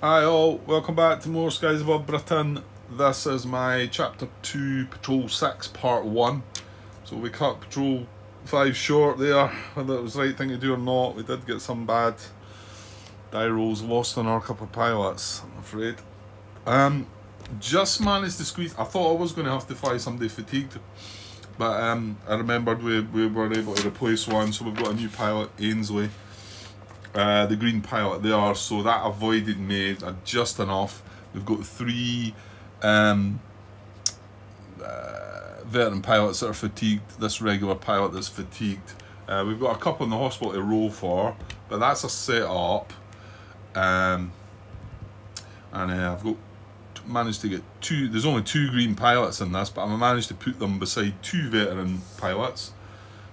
Hi all, welcome back to more Skies Above Britain. This is my Chapter 2 Patrol 6 Part 1. So we cut Patrol 5 short there, whether it was the right thing to do or not. We did get some bad die rolls lost on our couple of pilots, I'm afraid. Just managed to squeeze. I thought I was going to have to fly somebody fatigued, but I remembered we were able to replace one, so we've got a new pilot, Ainsley. The green pilot there, so that avoided me just enough. We've got 3 veteran pilots that are fatigued, this regular pilot that's fatigued. We've got a couple in the hospital to roll for, but that's a set-up. And I've got managed to get 2, there's only 2 green pilots in this, but I managed to put them beside 2 veteran pilots.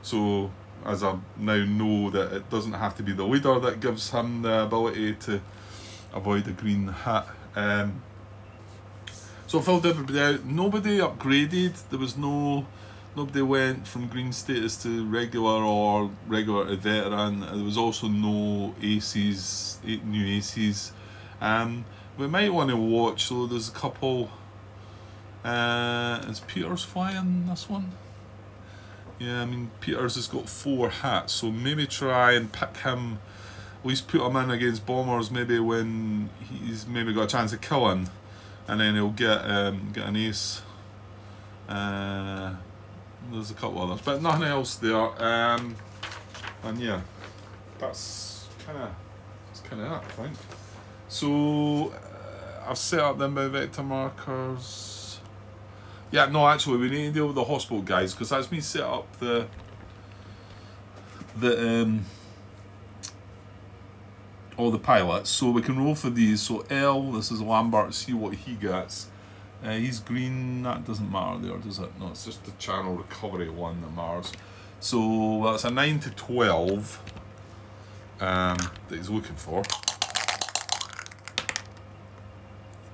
So as I now know that it doesn't have to be the leader that gives him the ability to avoid the green hat. So I filled everybody out. Nobody upgraded. There was nobody went from green status to regular or regular to veteran. There was also no aces, 8 new aces. We might want to watch. So there's a couple. Is Peters flying this one? Yeah, I mean, Peters has got 4 hats, so maybe try and pick him, at least put him in against bombers, maybe when he's maybe got a chance of killing, and then he'll get an ace. There's a couple others, but nothing else there. And yeah, that's kind of it, I think. So I've set up them by vector markers. Yeah, no, actually, we need to deal with the hospital guys, because that's me set up all the pilots, so we can roll for these. So L, this is Lambert, see what he gets. He's green, that doesn't matter there, does it? No, it's just the channel recovery one that matters. So that's a 9 to 12 that he's looking for.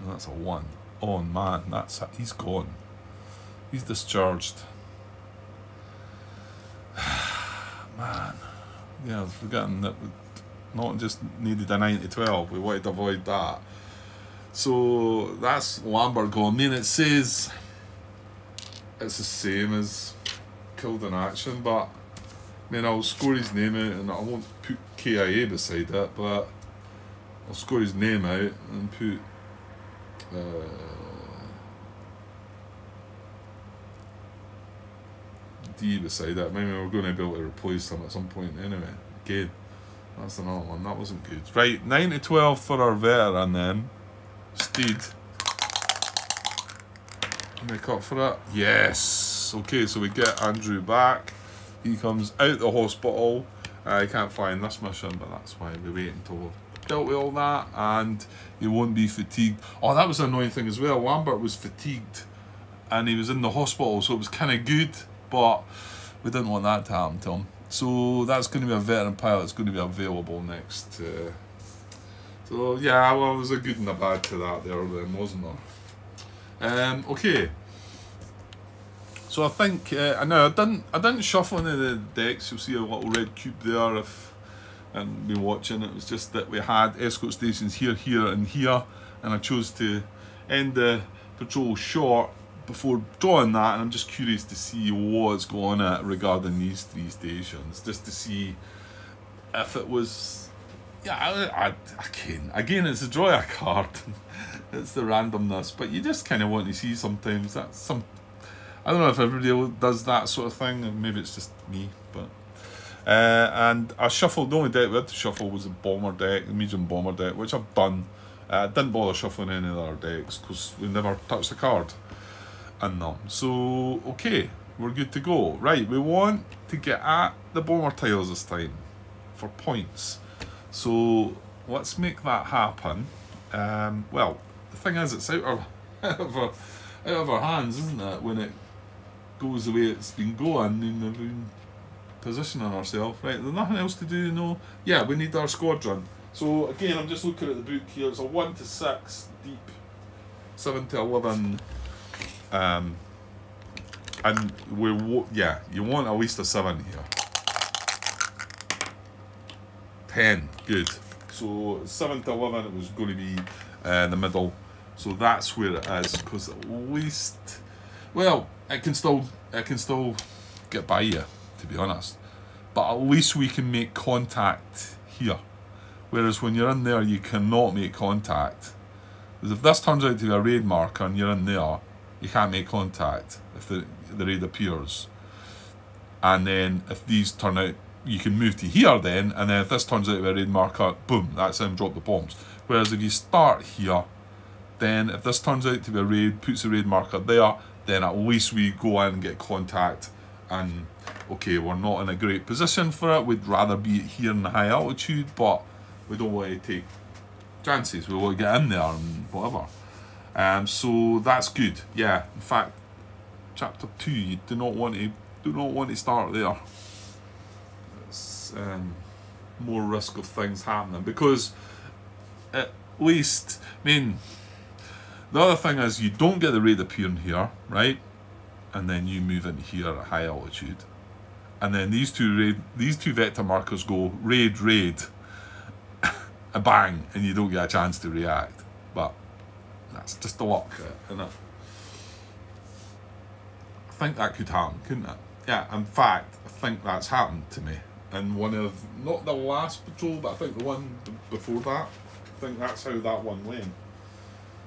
And that's a 1. Oh man, he's gone. He's discharged. Man. Yeah, I was forgetting that we not just needed a 9 to 12, we wanted to avoid that. So that's Lambert gone. I mean, it says it's the same as killed in action, but I mean, I'll score his name out and I won't put KIA beside it, but I'll score his name out and put D beside that. Maybe we're going to be able to replace them at some point anyway. Again, that's another one. That wasn't good. Right, 9 to 12 for our veteran then. Steed. Make up for it. Yes. Okay, so we get Andrew back. He comes out the hospital. He can't fly in this mission, but that's why we wait until we've dealt with all that, and he won't be fatigued. Oh, that was an annoying thing as well. Lambert was fatigued and he was in the hospital, so it was kind of good, but we didn't want that to happen to him. So that's going to be a veteran pilot that's going to be available next. So yeah, well, there's a good and a bad to that there then, wasn't there? Okay. So I think I know I didn't shuffle any of the decks. You'll see a little red cube there if and be watching. It was just that we had escort stations here, here, and here, and I chose to end the patrol short before drawing that, and I'm just curious to see what's going on regarding these 3 stations, just to see if it was, yeah, again it's a draw a card, it's the randomness, but you just kind of want to see sometimes that I don't know if everybody does that sort of thing, and maybe it's just me, but and I shuffled, the only deck we had to shuffle was a bomber deck, the medium bomber deck, which I've done. Didn't bother shuffling any of the other decks because we never touched the card in them. So okay, we're good to go. Right, we want to get at the bomber tiles this time for points. So let's make that happen. Well, the thing is, it's out of our hands, isn't it? When it goes the way it's been going, and we've been positioning ourselves. Right, there's nothing else to do, no? Yeah, we need our squadron. So again, I'm just looking at the book here. It's a 1 to 6 deep, 7 to 11. And yeah, you want at least a 7 here. 10, good. So 7 to 11, it was going to be the middle. So that's where it is, because at least, well, it can still get by you, to be honest. But at least we can make contact here. Whereas when you're in there, you cannot make contact. Because if this turns out to be a raid marker and you're in there, you can't make contact if the raid appears. And then if these turn out, you can move to here then, and then if this turns out to be a raid marker, boom, that's him, drop the bombs. Whereas if you start here, then if this turns out to be a raid, puts a raid marker there, then at least we go in and get contact. And okay, we're not in a great position for it, we'd rather be here in the high altitude, but we don't want to take chances, we want to get in there and whatever. So that's good. Yeah, in fact, chapter 2, you do not want to start there. It's more risk of things happening, because at least, I mean, the other thing is you don't get the raid appearing here, right? And then you move in here at high altitude, and then these two vector markers go raid, a bang, and you don't get a chance to react. But that's just the luck, isn't it? I think that could happen, couldn't it? Yeah, in fact, I think that's happened to me in one of, not the last patrol, but I think the one before that. I think that's how that one went.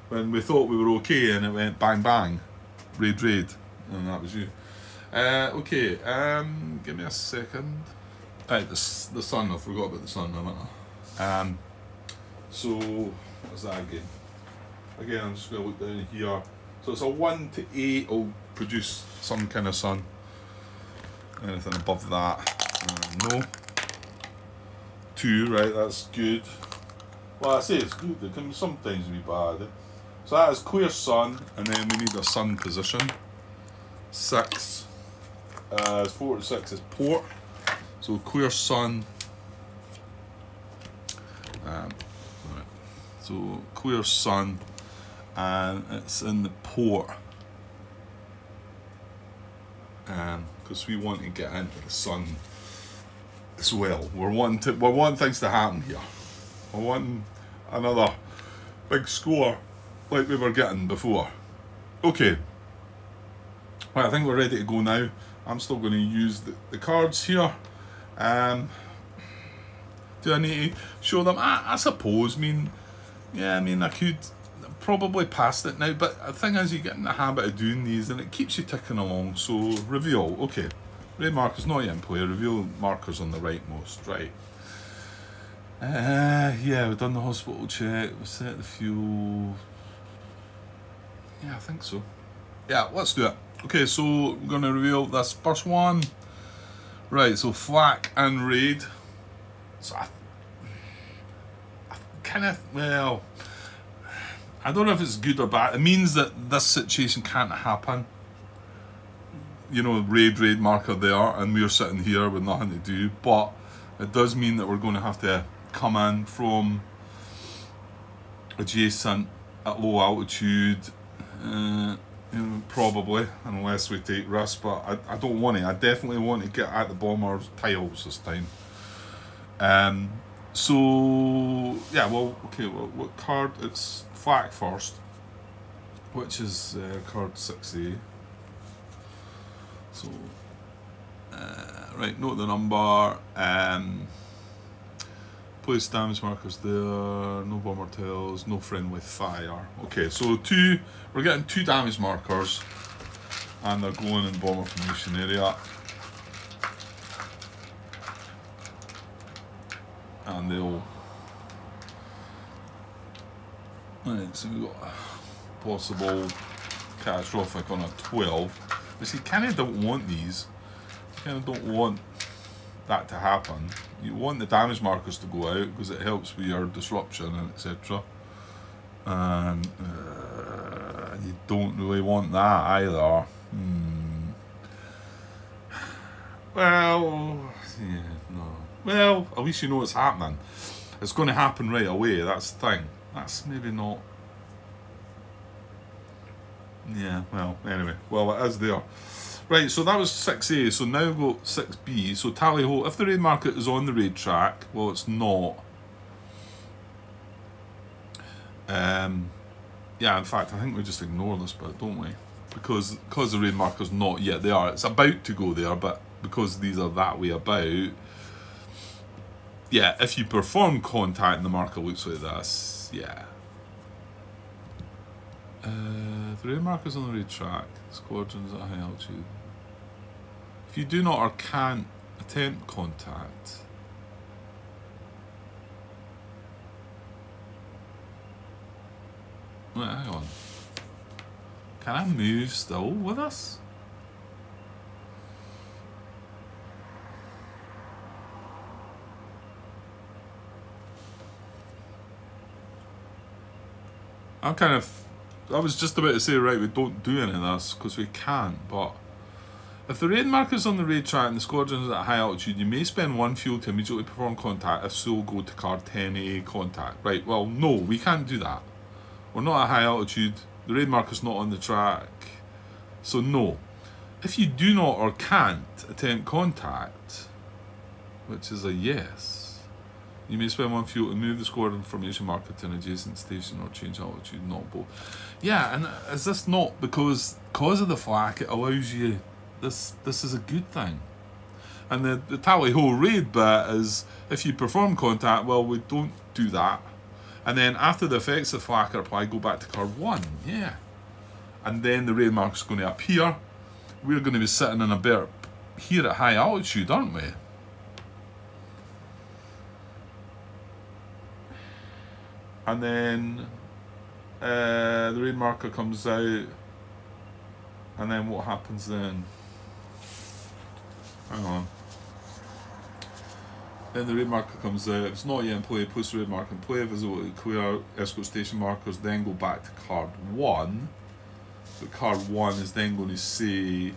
When we thought we were okay and it went bang bang, raid, and that was you. Okay, give me a second. Right, the sun, I forgot about the sun, haven't I? So, what's that again? Again, I'm just going to look down here. So it's a 1 to 8 will produce some kind of sun. Anything above that, no. 2, right, that's good. Well, I say it's good, it can sometimes be bad. So that is clear sun, and then we need a sun position. 6, 4 to 6 is port. So clear sun. Right. So clear sun, and it's in the port. Because we want to get into the sun as well. We're wanting things to happen here. We're wanting another big score like we were getting before. Okay. Right, I think we're ready to go now. I'm still going to use the cards here. Do I need to show them? I suppose. I mean, yeah, I mean, I could probably past it now, but the thing is, you get in the habit of doing these and it keeps you ticking along. So, reveal. Okay. Raid marker's not yet in play. Reveal markers on the rightmost. Right. Yeah, we've done the hospital check. We set the fuel. Yeah, I think so. Yeah, let's do it. Okay, so we're going to reveal this first one. Right, so flak and raid. So I kind of, well, I don't know if it's good or bad. It means that this situation can't happen. You know, raid marker there, and we're sitting here with nothing to do. But it does mean that we're going to have to come in from adjacent at low altitude. You know, probably, unless we take risks, but I don't want to. I definitely want to get at the bomber's tiles this time. So yeah, well, okay, well, what card? It's flak first, which is card 6A. So right, note the number. Place damage markers there, no bomber tails, no friendly fire. Okay, so we're getting 2 damage markers, and they're going in bomber formation area. And they'll... Right, so we've got a possible catastrophic on a 12. But see, kind of don't want these. Kind of don't want that to happen. You want the damage markers to go out because it helps with your disruption and etc. And you don't really want that either. Well, yeah, no. Well, at least you know it's happening. It's going to happen right away. That's the thing. That's maybe not. Yeah. Well, anyway. Well, it is there. Right, so that was 6A, so now we've got 6B. So tally ho, if the raid marker is on the raid track, well, it's not. Yeah, in fact, I think we just ignore this bit, don't we? Because the raid marker's not yet there. It's about to go there, but because these are that way about, yeah, if you perform contact and the marker looks like this, yeah. The raid marker's on the raid track. Squadrons at high altitude. If you do not or can't attempt contact, wait, hang on. Can I move still with us? I was just about to say, right, we don't do any of this because we can't, but if the raid marker is on the raid track and the squadron is at high altitude, you may spend 1 fuel to immediately perform contact. If so, go to card 10A contact. Right, well, no, we can't do that. We're not at high altitude. The raid marker's not on the track. So, no. If you do not or can't attempt contact, which is a yes, you may spend 1 fuel to move the squadron formation marker to an adjacent station or change altitude, not both. Yeah, and is this not because of the flak, it allows you, this is a good thing. And the tally-ho raid bit is, if you perform contact, well, we don't do that. And then after the effects of flak are applied, go back to card 1, yeah. And then the raid marker's going to appear. We're going to be sitting in a burp here at high altitude, aren't we? And then the raid marker comes out, and then what happens then? Hang on. Then the raid marker comes out. If it's not yet in play, place the raid marker in play. Visible clear escort station markers. Then go back to card 1. But card 1 is then going to say,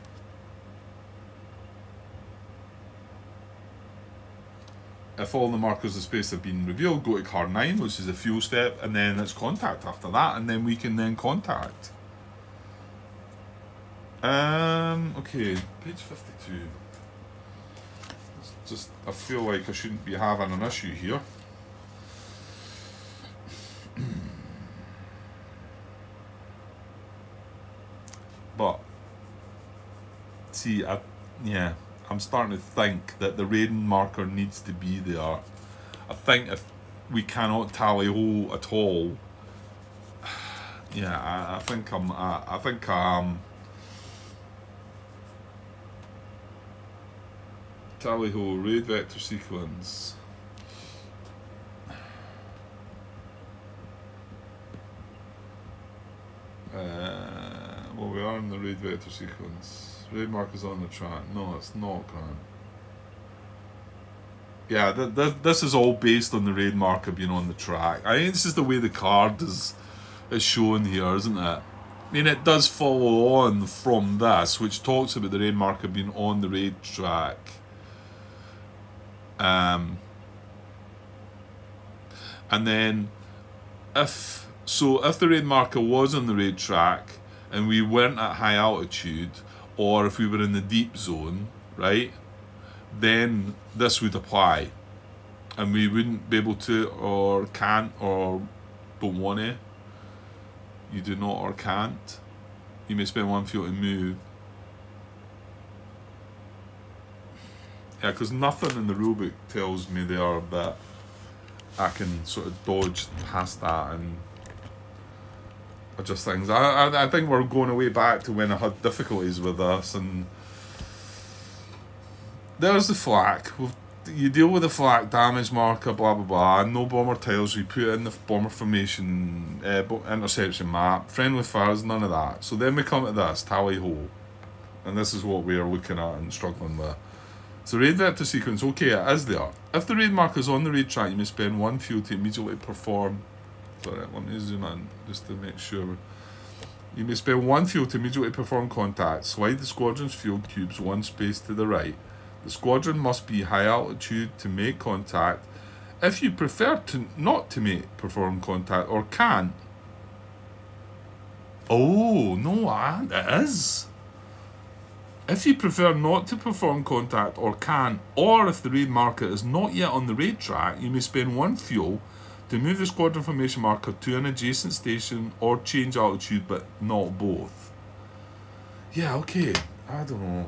if all the markers of space have been revealed, go to card 9, which is the fuel step, and then it's contact after that, and then we can then contact. Okay, page 52. It's just, I feel like I shouldn't be having an issue here. But, see, yeah. I'm starting to think that the raiding marker needs to be there. I think if we cannot tally-ho at all, yeah, I think tally-ho raid vector sequence. Well, we are in the raid vector sequence. Raid marker's on the track. No, it's not, Grant. Yeah, this is all based on the raid marker being on the track. I think this is the way the card is shown here, isn't it? I mean, it does follow on from this, which talks about the raid marker being on the raid track. And then, if the raid marker was on the raid track and we weren't at high altitude, or if we were in the deep zone, right, then this would apply. And we wouldn't be able to, or can't, or don't want to. You do not or can't. You may spend 1 fuel to move. Yeah, because nothing in the rulebook tells me there that I can sort of dodge past that and adjust things. I think we're going away back to when I had difficulties with this, and there's the flak. You deal with the flak, damage marker, blah blah blah, no bomber tiles, we put in the bomber formation, interception map, friendly fires, none of that. So then we come to this, tally-ho, and this is what we are looking at and struggling with. So raid vector sequence, okay, it is there. If the raid marker is on the raid track, you may spend 1 fuel to immediately perform. Sorry, let me zoom in just to make sure. You may spend 1 fuel to immediately perform contact. Slide the squadron's fuel cubes 1 space to the right. The squadron must be high altitude to make contact. If you prefer to not to perform contact or can't. Oh, no, it is. If you prefer not to perform contact or can, or if the raid marker is not yet on the raid track, you may spend 1 fuel To move the squadron formation marker to an adjacent station or change altitude, but not both. Yeah, okay. I don't know.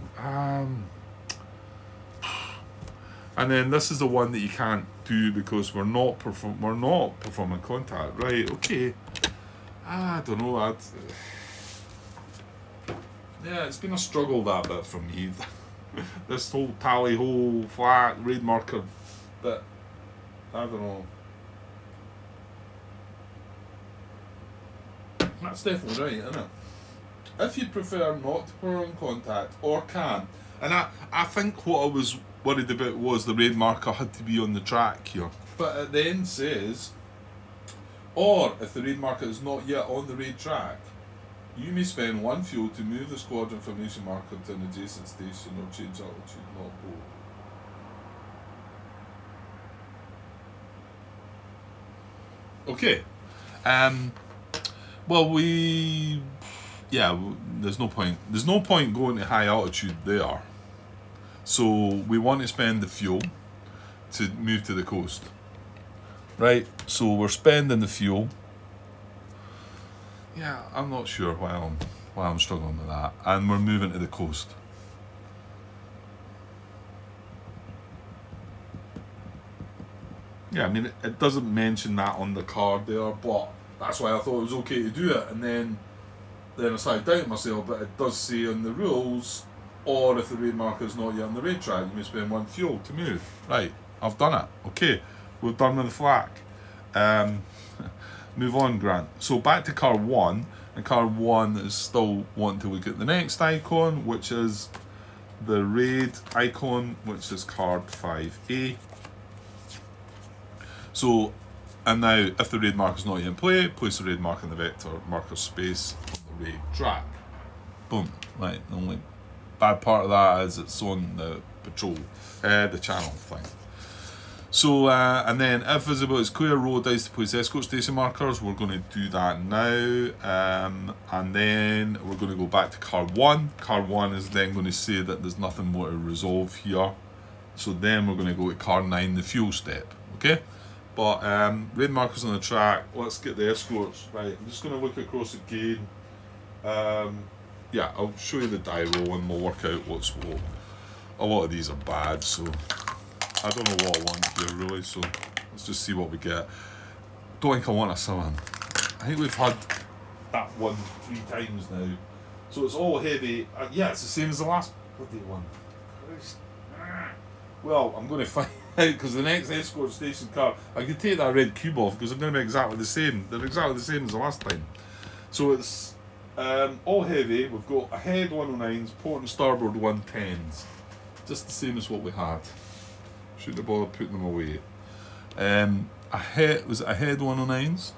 And then this is the one that you can't do because we're not performing contact, right? Okay. I don't know. Yeah, it's been a struggle that bit for me. This whole tally ho flat raid marker bit. I don't know. That's definitely right, isn't it? If you prefer not to perform contact or can, and I think what I was worried about was the raid marker had to be on the track here. But it then says, or if the raid marker is not yet on the raid track, you may spend 1 fuel to move the squadron formation marker to an adjacent station or change altitude, not both. Okay. Well, there's no point. There's no point going to high altitude there. So we want to spend the fuel to move to the coast. Right, so we're spending the fuel. Yeah, I'm not sure why I'm struggling with that. And we're moving to the coast. Yeah, I mean, it doesn't mention that on the card there, but that's why I thought it was okay to do it. And then I started doubting myself, but it does say in the rules, or if the raid marker is not yet on the raid track, you may spend 1 fuel to move. Right, I've done it. Okay, we've done with the flak. Move on, Grant. So back to card 1, and card 1 is still wanting to look at the next icon, which is the raid icon, which is card 5A. So, and now if the raid marker is not yet in play, place the raid marker in the vector marker space on the raid track. Boom. Right, the only bad part of that is it's on the patrol, the channel thing. So, and then if visible, it's clear roll dice to place escort station markers. We're going to do that now. And then we're going to go back to card 1. Card 1 is then going to say that there's nothing more to resolve here. So then we're going to go to card 9, the fuel step. Okay? But raid markers on the track. Let's get the escorts. Right, I'm just going to look across again. Yeah, I'll show you the die roll and we'll work out what's what. A lot of these are bad, so I don't know what I want here really, so let's just see what we get. Don't think I want a 7. I think we've had that one 3 times now. So it's all heavy. Yeah, it's the same as the last bloody one. Christ. Well, I'm going to find out because the next escort station card, I can take that red cube off because they're going to be exactly the same. They're exactly the same as the last time. So it's all heavy. We've got ahead 109s, port and starboard 110s. Just the same as what we had. Shouldn't have bothered putting them away. Was it ahead 109s?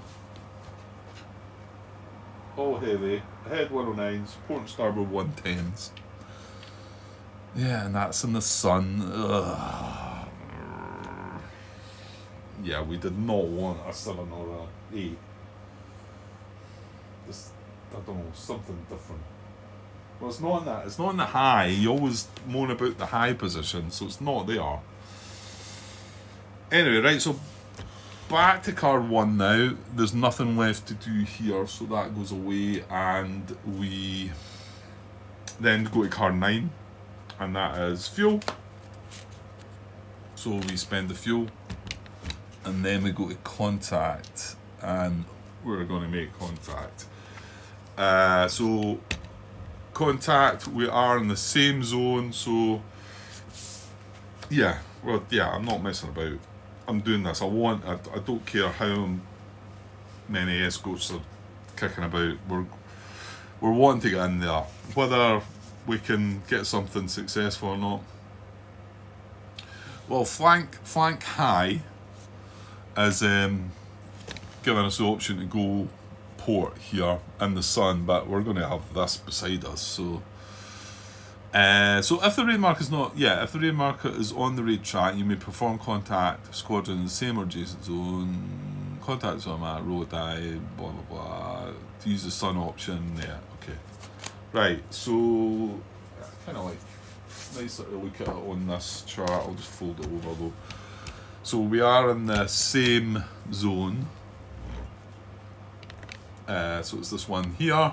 All heavy. Ahead 109s, port and starboard 110s. Yeah, and that's in the sun. Ugh. Yeah, we did not want a 7 or a 8. Just, I don't know, something different. Well, it's not in that. It's not in the high. You always moan about the high position, so it's not there. Anyway, right, so back to card 1 now. There's nothing left to do here, so that goes away, and we then go to card 9, and that is fuel. So we spend the fuel, and then we go to contact, and we're going to make contact. So contact, we are in the same zone, so yeah, well, yeah, I'm not messing about. I'm doing this. I don't care how many escorts are kicking about. We're wanting to get in there, whether we can get something successful or not. Well, flank high is giving us the option to go port here in the sun, but we're going to have this beside us. So if the raid marker is not, if the raid marker is on the raid track, you may perform contact squadron in the same or adjacent zone. Contact zone at roll die, blah blah blah. To use the sun option, yeah, okay. Right, so kind of like nice little look at it on this chart. I'll just fold it over though. So we are in the same zone. So it's this one here.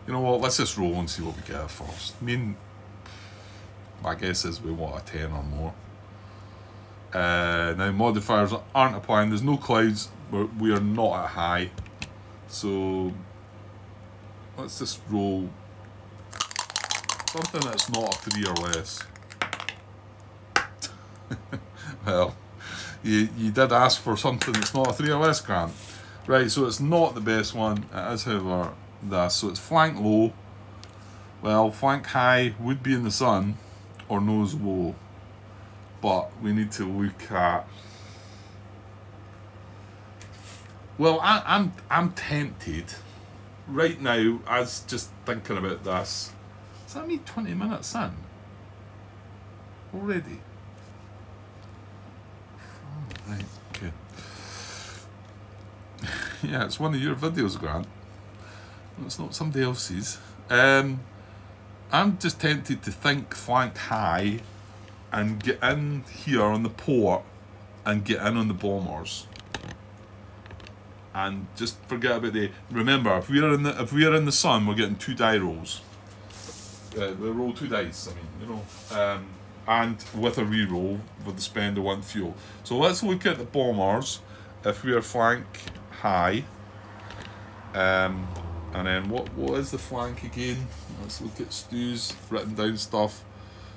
You know what, let's just roll and see what we get first. I mean, my guess is we want a 10 or more. Now modifiers aren't applying, there's no clouds, we are not at high. So let's just roll something that's not a 3 or less. Well, you did ask for something that's not a 3 or less, Grant. Right, so it's not the best one. It is, however, this. So it's flank low. Well, flank high would be in the sun, or nose low. But we need to look at. Well, I'm tempted right now. As just thinking about this. Does that mean 20 minutes in already? Oh, right. Okay. Yeah, it's one of your videos, Grant. It's not somebody else's. I'm just tempted to think flank high and get in here on the port and get in on the bombers. And just forget about the. Remember, if we are in the sun, we're getting 2 die rolls. We roll 2 dice. I mean, you know, and with a re-roll with the spend of 1 fuel. So let's look at the bombers. If we are flank high, and then what is the flank again? Let's look at Stu's written down stuff.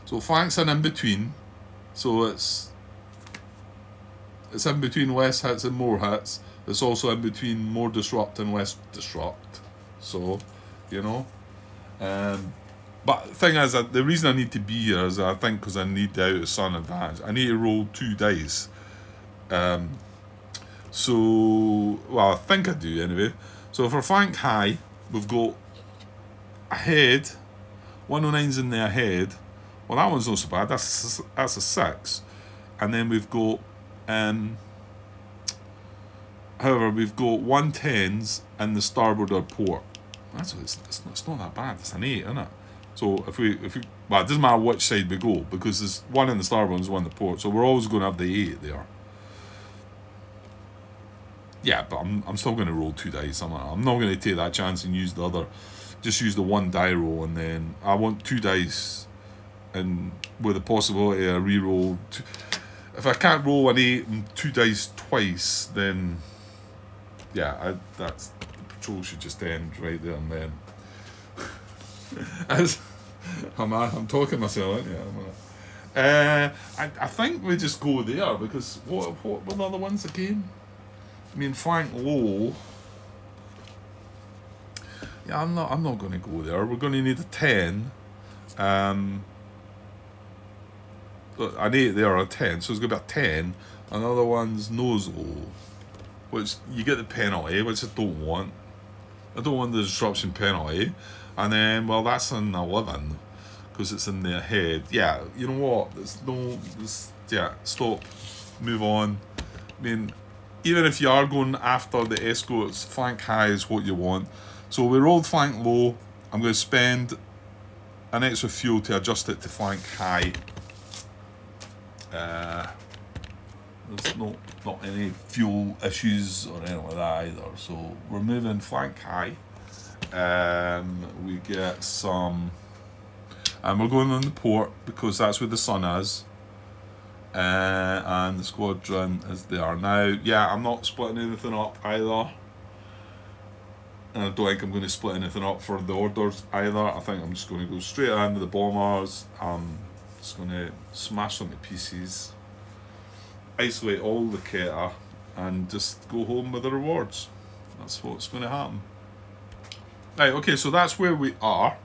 So flank's an in between. So it's in between less hits and more hits. It's also in between more disrupt and less disrupt. So, you know. But the thing is that the reason I need to be here is I think because I need the out of sun advantage. I need to roll 2 dice. So, well, I think I do anyway. So for flank high, we've got ahead. 109's in the ahead. Well, that one's not so bad. That's a 6. And then we've got, however, we've got 110s in the starboard or port. It's not that bad. It's an 8, isn't it? So if we well, it doesn't matter which side we go because there's one in the starboard and one in the port. So we're always going to have the 8 there. Yeah, but I'm still going to roll 2 dice. I'm not going to take that chance and use the other. Just use the 1 die roll, and then I want 2 dice, and with the possibility of re-roll. If I can't roll an 8 and 2 dice twice, then yeah, that's the patrol should just end right there and then. As I'm talking myself, yeah. I think we just go there because what were the other ones again? I mean, flank low. Yeah, I'm not going to go there. We're going to need a 10. An 8 there, a 10. So it's going to be a 10. Another one's nose low, which you get the penalty, which I don't want. I don't want the disruption penalty. And then, well, that's an 11 because it's in their head. Yeah, you know what? Yeah, stop, move on. I mean, even if you are going after the escorts, flank high is what you want. So we rolled flank low. I'm going to spend an extra fuel to adjust it to flank high. There's not any fuel issues or anything like that either. So we're moving flank high. We get some, and we're going on the port because that's where the sun is. And the squadron is there now. Yeah, I'm not splitting anything up either. And I don't think I'm going to split anything up for the orders either. I think I'm just going to go straight into the bombers. I'm just going to smash them to pieces, isolate all the Keta, and just go home with the rewards. That's what's going to happen. Right, okay, so that's where we are.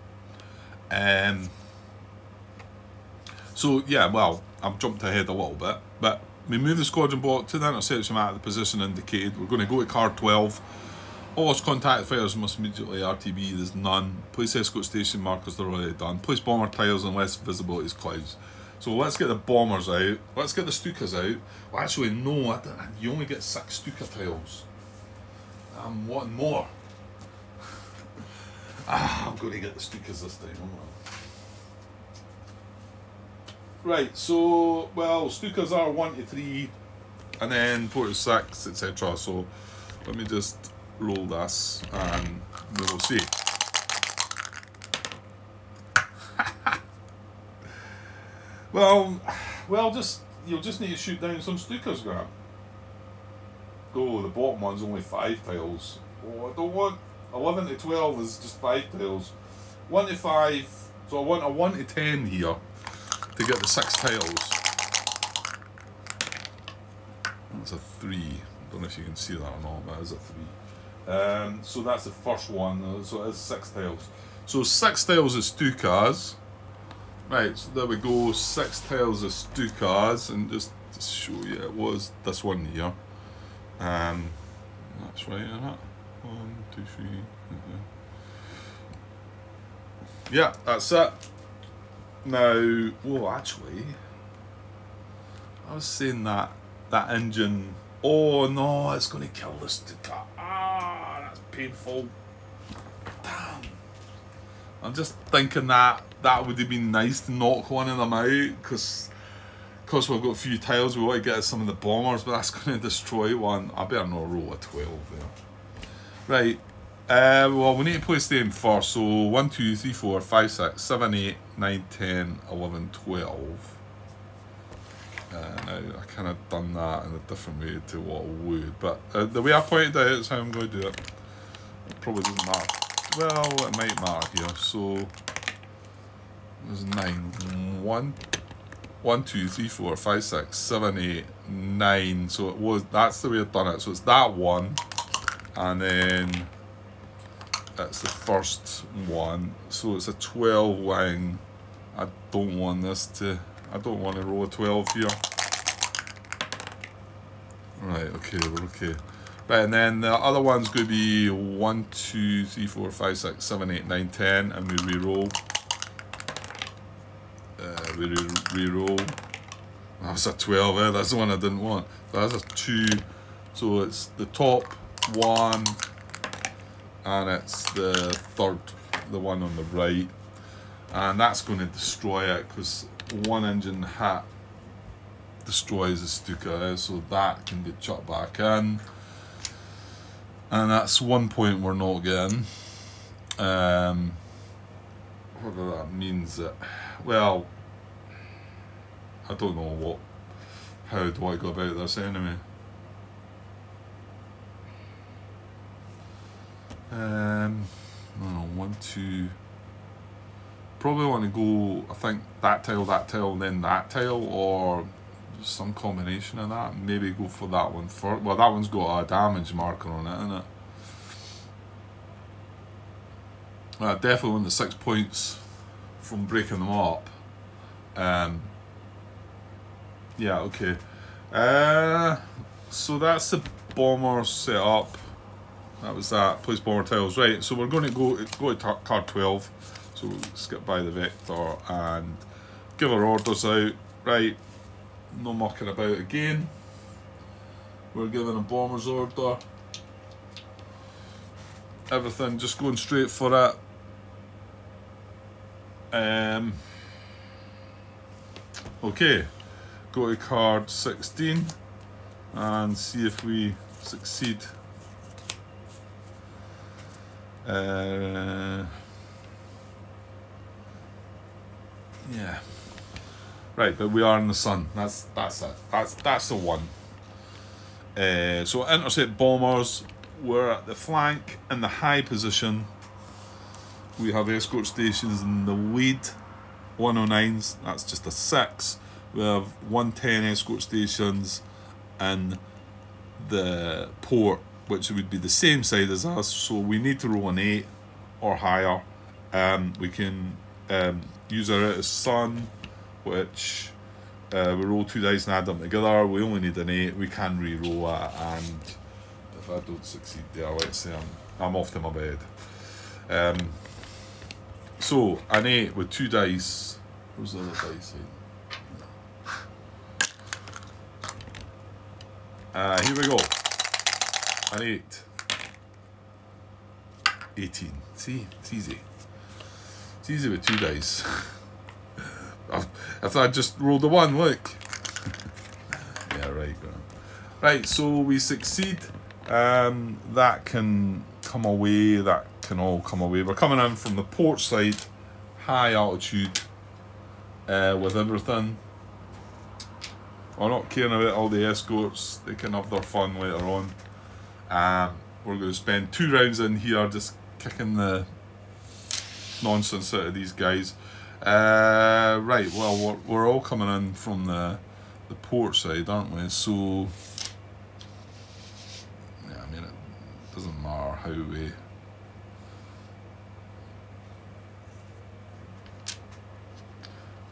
So, yeah, well, I've jumped ahead a little bit, but we move the squadron block to the interception at the position indicated. We're going to go to car 12. All lost contact fighters must immediately RTB. There's none. Place escort station markers, they're already done. Place bomber tiles unless visibility is clouds. So let's get the bombers out. Let's get the Stukas out. Well, actually, no, you only get 6 Stuka tiles. I'm wanting more. I'm going to get the Stukas this time. Right, so, well, Stukas are 1 to 3, and then 4 to 6, etc. So, let me just roll this, and we will see. Well, you'll just need to shoot down some Stukas, Grant. Oh, the bottom one's only 5 tiles. Oh, I don't want 11 to 12 is just 5 tiles. 1 to 5, so I want a 1 to 10 here to get the 6 tiles. That's a 3. I don't know if you can see that or not, but it is a 3. So that's the first one, so it is 6 tiles. So 6 tiles of Stukas. Right, so there we go, 6 tiles of Stukas, and just to show you, it was this one here. That's right, isn't it? 1, 2, 3. Yeah, that's it. Now, oh, actually, I was saying that engine. Oh no, it's going to kill the Stuka. Ah, that's painful. Damn. I'm just thinking that would have been nice to knock one of them out, because we've got a few tiles, we want to get some of the bombers, but that's going to destroy one. I better not roll a 12 there. Right, well, we need to place them first. So 1, 2, 3, 4, 5, 6, 7, 8, 9, 10, 11, 12. Now, I kind of done that in a different way to what I would, but the way I pointed out is how I'm going to do it. It probably doesn't matter. Well, it might matter here. So there's 9. 1, 2, 3, 4, 5, 6, 7, 8, 9. So it was, that's the way I've done it. So it's that one, and then it's the first one. So it's a 12 wing. I don't want to roll a 12 here. Right, okay, we're okay. Right, and then the other one's going to be 1, 2, 3, 4, 5, 6, 7, 8, 9, 10, and we re-roll. Re-roll. That's a 12, that's the one I didn't want. That's a 2, so it's the top one, and it's the third, the one on the right, and that's going to destroy it, because one engine hit destroys the Stuka, so that can get chucked back in, and that's 1 point we're not getting. Whether that means that, well, I don't know how do I go about this anyway. I don't know, 1, 2. Probably want to go, I think, that tile, and then that tile, or some combination of that. Maybe go for that one first. Well, that one's got a damage marker on it, isn't it? I definitely want the 6 points from breaking them up. Yeah, okay. So that's the bomber set up. That was that. Place bomber tiles. Right, so we're going to go to card 12. So we'll skip by the vector and give our orders out. Right, no mucking about again. We're giving a bomber's order. Everything just going straight for it. Okay, go to card 16 and see if we succeed. Yeah, right, but we are in the sun. That's it. That's the one. So intercept bombers. We're at the flank in the high position. We have escort stations in the lead. 109s. That's just a 6. We have 110 escort stations in the port, which would be the same side as us. So we need to roll an 8 or higher. We can use our out of sun, which we roll 2 dice and add them together. We only need an 8. We can re-roll it, and if I don't succeed there, let's say I'm off to my bed. So an 8 with 2 dice. Where's the other dice? Here we go. An 8. 18. See, it's easy. It's easy with 2 dice. If I just rolled a 1, look. Yeah, right. Right, so we succeed. That can come away. That can all come away. We're coming in from the port side, high altitude, with everything. We're not caring about all the escorts. They can have their fun later on. We're going to spend 2 rounds in here just kicking the nonsense out of these guys. Right, well, we're all coming in from the port side, aren't we? So, yeah, I mean, it doesn't matter how we...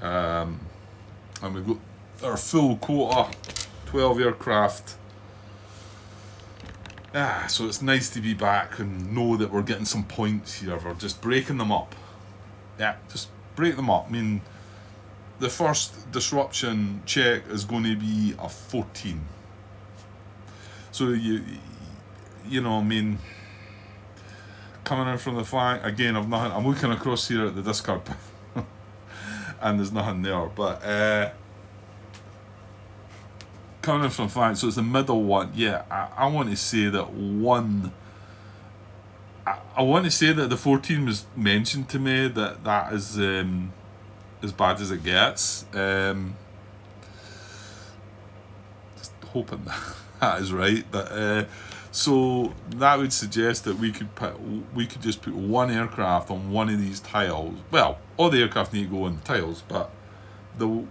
and we've got our full quota, 12 aircraft. So it's nice to be back and know that we're getting some points here. We're just breaking them up. Yeah, just break them up. I mean, the first disruption check is going to be a 14. So you know, I mean, coming in from the flank again. I'm looking across here at the discard, and there's nothing there. But coming in from the flank, so it's the middle one. Yeah, I want to say that one. I want to say that the 14 was mentioned to me that is as bad as it gets. Just hoping that is right. But so that would suggest that we could just put 1 aircraft on one of these tiles. Well, all the aircraft need to go on the tiles, but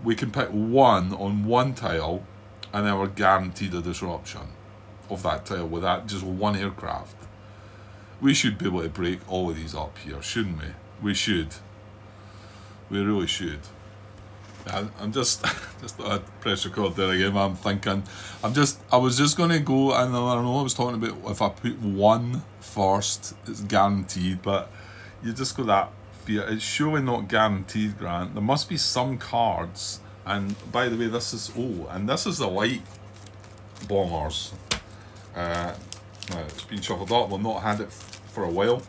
we can put 1 on 1 tile, and then we're guaranteed a disruption of that tile with that just 1 aircraft. We should be able to break all of these up here, shouldn't we? We should. We really should. I'm just I press record there again. I'm thinking. I was just gonna go, and I know I was talking about if I put 1 first, it's guaranteed. But you just got that fear. It's surely not guaranteed, Grant. There must be some cards. And by the way, this is this is the light bombers. It's been shuffled up. We've not had it for a while.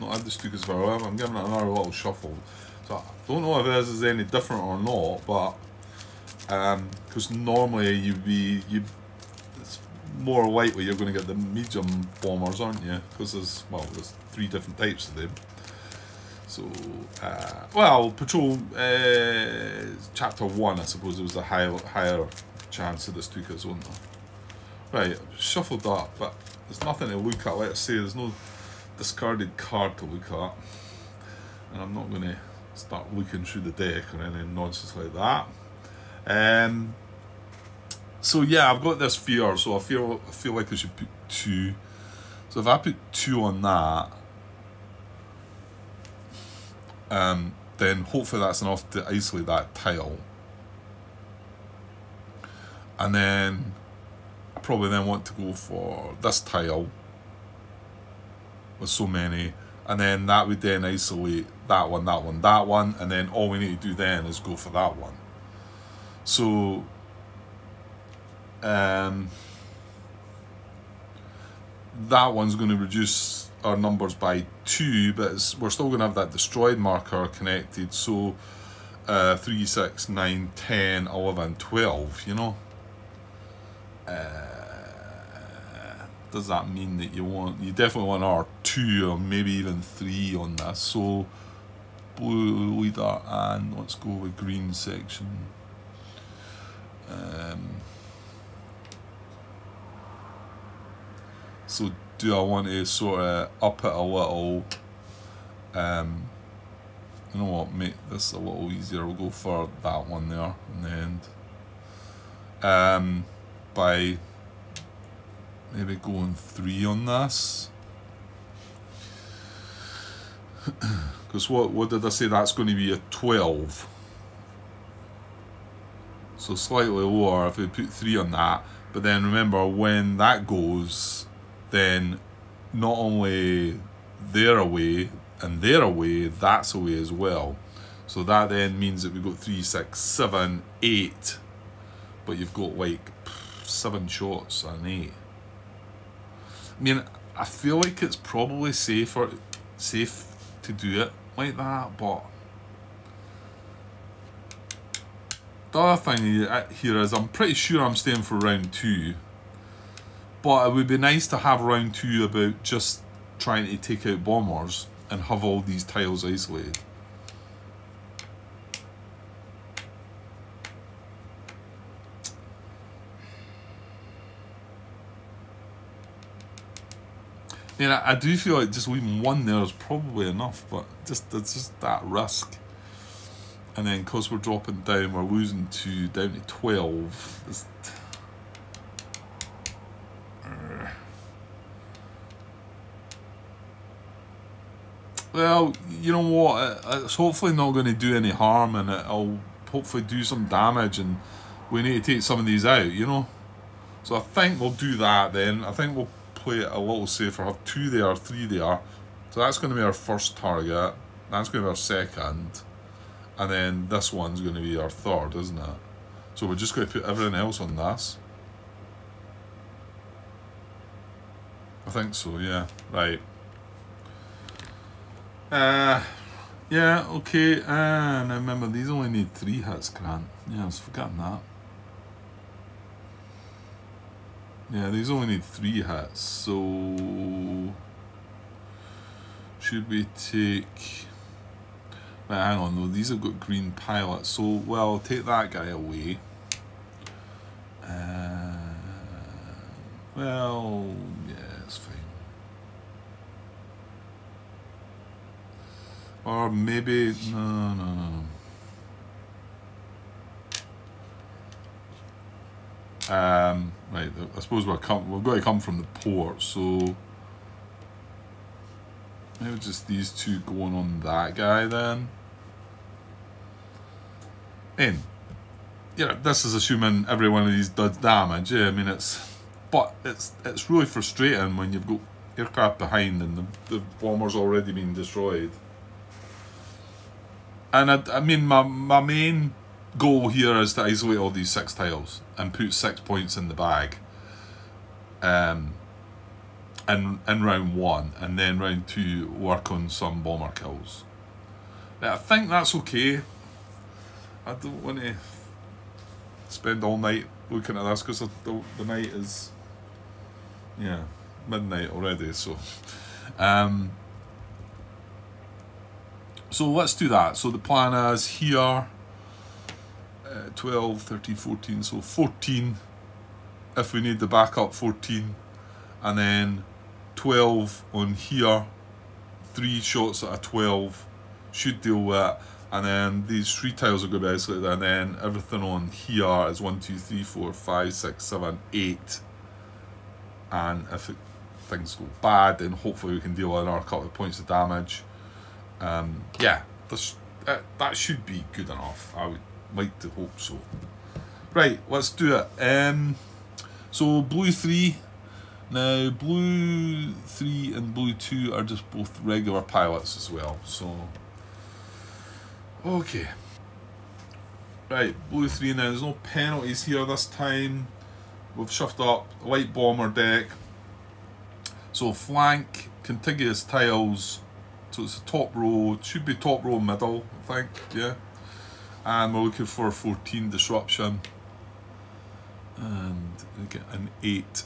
Not had the Stukas for a while. I'm giving it another little shuffle. So I don't know if this is any different or not, but because normally it's more likely you're going to get the medium bombers, aren't you? Because there's 3 different types of them. So patrol chapter 1, I suppose there was a higher chance of the Stukas, wasn't there? Right, shuffled that, but there's nothing to look at. Let's say there's no discarded card to look at, and I'm not going to start looking through the deck or any nonsense like that. So yeah, I've got this fear. So I feel like I should put 2. So if I put 2 on that, then hopefully that's enough to isolate that tile, and then I probably then want to go for this tile with so many, and then that would then isolate that one, that one, that one, and then all we need to do then is go for that one. So that one's going to reduce our numbers by 2, but we're still going to have that destroyed marker connected. So 3, 6, 9, 10, 11, 12, you know. Does that mean that you definitely want R2 or maybe even 3 on this? So blue leader, and let's go with green section. So do I want to sort of up it a little? You know what, make this a little easier. We'll go for that one there in the end. By maybe going 3 on this. Because what did I say? That's going to be a 12. So slightly lower if we put 3 on that. But then remember, when that goes, then not only they're away and they're away, that's away as well. So that then means that we've got 3, 6, 7, 8. But you've got like 7 shots and 8. I mean, I feel like it's probably safe to do it like that, but The other thing here is I'm pretty sure I'm staying for round 2. But it would be nice to have round 2 about just trying to take out bombers and have all these tiles isolated. I mean, I do feel like just leaving 1 there is probably enough, but it's just that risk. And then because we're dropping down, we're losing down to 12. Well, you know what, it's hopefully not going to do any harm, and it'll hopefully do some damage, and we need to take some of these out, you know. So I think we'll do that then. I think we'll play it a little safer, have 2 there, 3 there. So that's going to be our first target, that's going to be our second, and then this one's going to be our third, isn't it? So we're just going to put everything else on this. I think so, yeah, right. Yeah, okay, and remember these only need 3 hits, Grant. Yeah, I was forgetting that. Yeah, these only need 3 hits, so should we take... Right, hang on though, these have got green pilots, so, well, take that guy away. Well, yeah, it's fine. Or maybe, no. Right, I suppose we've got to come from the port, so maybe just these 2 going on that guy then. And yeah, this is assuming every one of these does damage. Yeah, I mean it's really frustrating when you've got aircraft behind and the bomber's already been destroyed. And I mean, my main goal here is to isolate all these 6 tiles and put 6 points in the bag. And in round 1, and then round 2 work on some bomber kills. I think that's okay. I don't want to spend all night looking at this because the night is, yeah, midnight already. So so let's do that. So the plan is here 12, 13, 14, so 14 if we need the backup, 14, and then 12 on here, 3 shots at a 12 should deal with it, and then these 3 tiles are going to be isolated, and then everything on here is 1, 2, 3, 4, 5, 6, 7, 8, and if things go bad then hopefully we can deal with another couple of points of damage. Yeah, that should be good enough. I would like to hope so. Right, let's do it. So blue 3. Now blue 3 and blue 2 are just both regular pilots as well. So okay. Right, blue 3 now. There's no penalties here this time. We've shuffled up light bomber deck. So flank, contiguous tiles. So it's the top row, it should be top row middle, I think, yeah. And we're looking for 14 disruption. And we get an 8.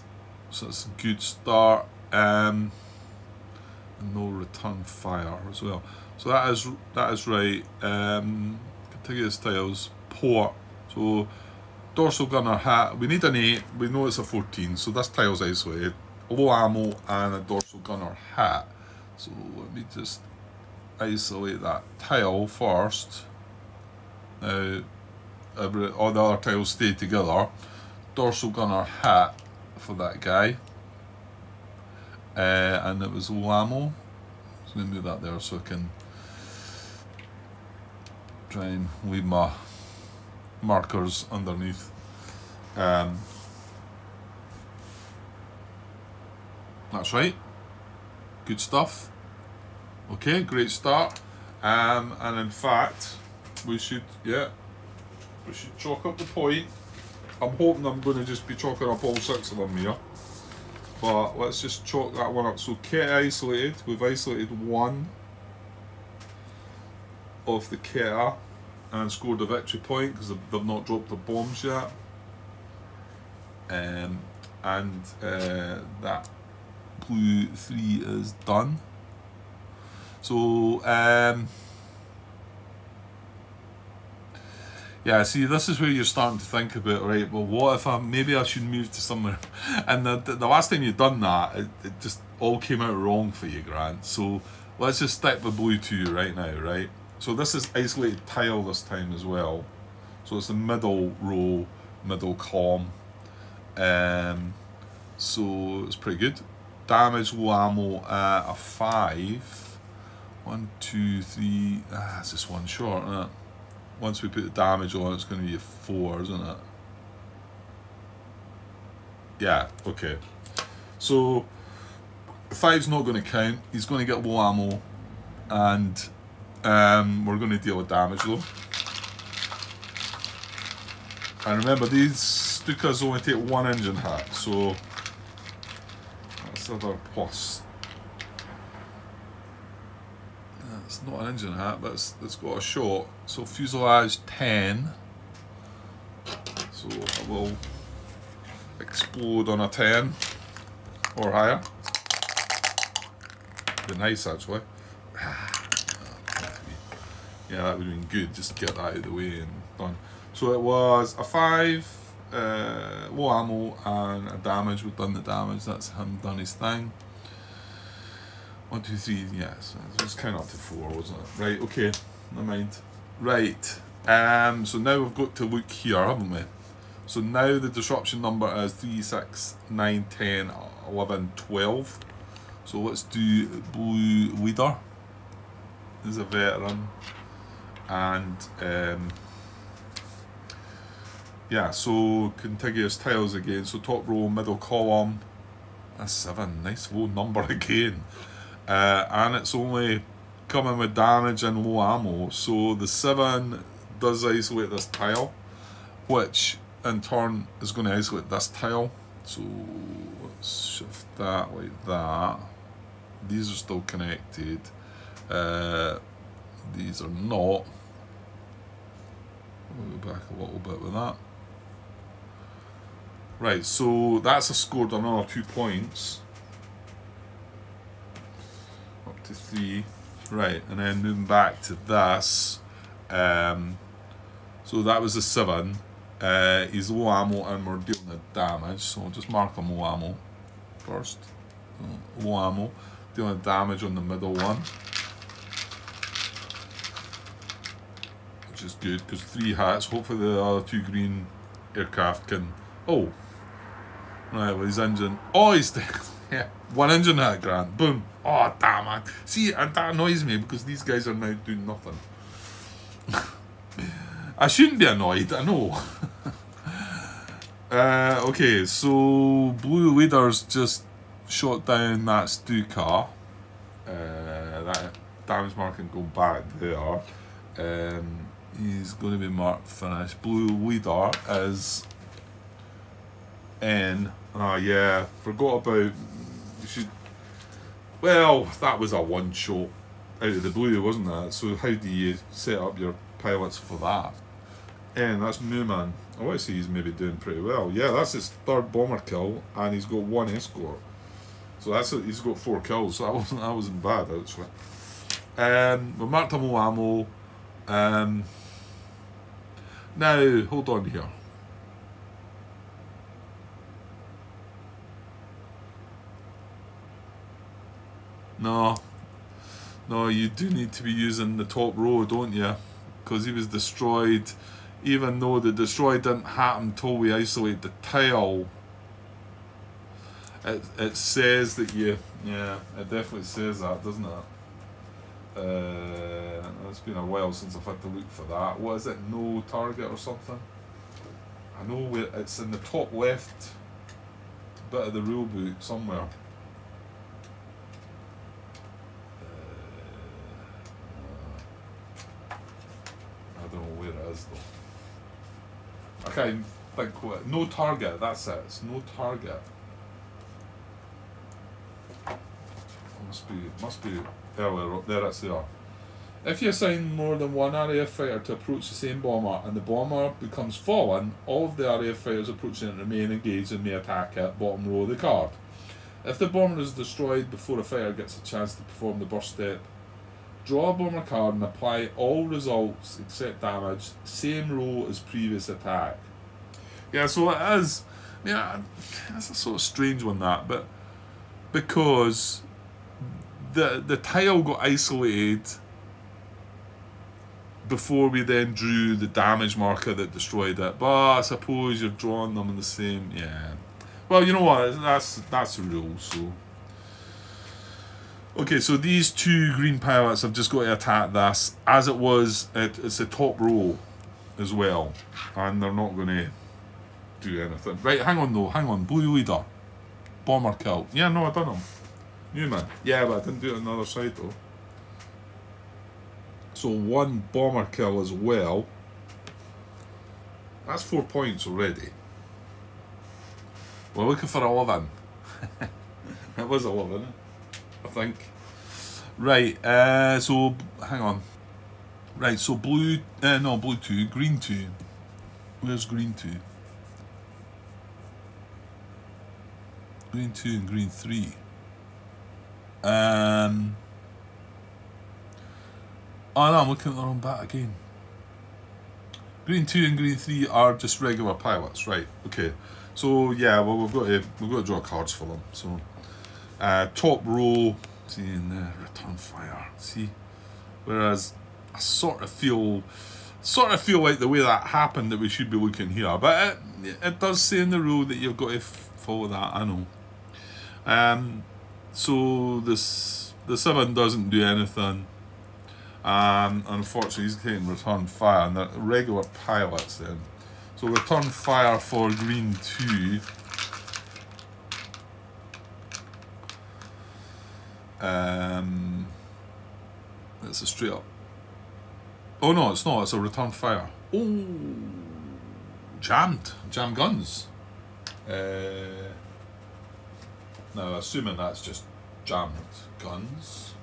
So that's a good start. And no return fire as well. So that is right. Contiguous tiles, port. So dorsal gunner hat. We need an 8. We know it's a 14. So this tile's isolated. Low ammo and a dorsal gunner hat. So let me just isolate that tile first. Now all the other tiles stay together. Dorsal gunner hat for that guy. And it was low ammo. So I'm going to move that there so I can try and leave my markers underneath. That's right. Good stuff. Okay, great start. And in fact, we should chalk up the point. I'm hoping I'm going to just be chalking up all 6 of them here. But let's just chalk that one up. So kit isolated. We've isolated 1 of the kit. and scored a victory point because they've not dropped the bombs yet. And that blue 3 is done. So yeah, see, this is where you're starting to think about, right, well, what if maybe I should move to somewhere, and the last time you've done that, it just all came out wrong for you, Grant. So let's just stick with blue 2 right now, right? So this is isolated tile this time as well. So it's the middle row, middle column. So it's pretty good. Damage, low ammo at a 5. 1, 2, 3. It's just one short, isn't it? Once we put the damage on, it's going to be a 4, isn't it? Yeah, okay. So 5's not going to count. He's going to get low ammo, and we're going to deal with damage though. And remember, these Stukas only take 1 engine hit, so that's another plus. It's not an engine hit, but it's got a shot. So fuselage 10. So it will explode on a 10 or higher. Be nice actually. Yeah, that would have been good. Just get that out of the way and done. So it was a 5, low ammo, and a damage. We've done the damage. That's him done his thing. 1, 2, 3, yes. It was kind of up to 4, wasn't it? Right, okay, never mind. Right, so now we've got to look here, haven't we? So now the disruption number is 3, 6, 9, 10, 11, 12. So let's do blue leader. He's a veteran. And yeah, so contiguous tiles again. So top row, middle column. That's 7, nice low number again. And it's only coming with damage and low ammo, so the 7 does isolate this tile, which in turn is going to isolate this tile. So let's shift that like that. These are still connected, these are not. We'll go back a little bit with that. Right, so that's a scored another 2 points. Up to 3. Right, and then moving back to this. So that was a 7. He's low ammo and we're dealing with damage. So I'll just mark him low ammo first. So, low ammo. Dealing with damage on the middle one. Which is good because 3 hits. Hopefully the other 2 green aircraft can. Oh! Right, well, his engine. Oh, he's dead. Yeah, 1 engine hit, Grant. Boom. Oh, damn it. See, and that annoys me because these guys are now doing nothing. I shouldn't be annoyed, I know. Okay, so blue leaders just shot down that Stuka. That damage mark can go back there. He's going to be marked finished. Blue leader is N. Oh yeah, forgot about. You should. Well, that was a 1 shot out of the blue, wasn't that? So how do you set up your pilots for that? And that's Newman. I want to say he's maybe doing pretty well. Yeah, that's his 3rd bomber kill, and he's got 1 escort. So that's it. He's got 4 kills. So that wasn't bad actually. We marked him low ammo. Now hold on here. No, you do need to be using the top row, don't you? Because he was destroyed, even though the destroy didn't happen until we isolate the tile. It says that you, yeah, it definitely says that, doesn't it? It's been a while since I've had to look for that. What is it? No target or something? I know it's in the top left bit of the rule book somewhere. I don't know where it is though. I can't even think what. No target, that's it. It's no target. It must be earlier up there, it's there. If you assign more than one area fighter to approach the same bomber and the bomber becomes fallen, all of the area fighters approaching it remain engaged and may attack it, bottom row of the card. If the bomber is destroyed before a fighter gets a chance to perform the burst step, draw a bomber card and apply all results except damage, same row as previous attack. Yeah, so it is. Yeah, that's a sort of strange one, that, but because the tile got isolated before we then drew the damage marker that destroyed it. But I suppose you've drawn them in the same. Yeah. Well, you know what? That's the rule. So. Okay, so these two green pilots have just got to attack this. As it was, it's the top row as well, and they're not going to do anything. Right, hang on though. Hang on. Blue leader, bomber kill. Yeah, no, I done him. Newman. Yeah, but I didn't do it on the other side though. So one bomber kill as well. That's 4 points already. We're looking for 11. It was 11, I think. Right, so hang on. Right, so blue, no, blue 2, green 2. Where's green 2? Green 2 and green 3. Oh no, I'm looking at the wrong bat again. Green 2 and green 3 are just regular pilots, right? Okay. So yeah, well we've got to draw cards for them. So top row, see in there, return fire. See, whereas I sort of feel like the way that happened that we should be looking here, but it does say in the rule that you've got to follow that. I know. So the 7 doesn't do anything. Unfortunately, he's taking return fire, and they're regular pilots then. So return fire for green 2. It's a straight up. Oh no, it's not. It's a return fire. Oh, jammed guns. Now, assuming that's just jammed guns.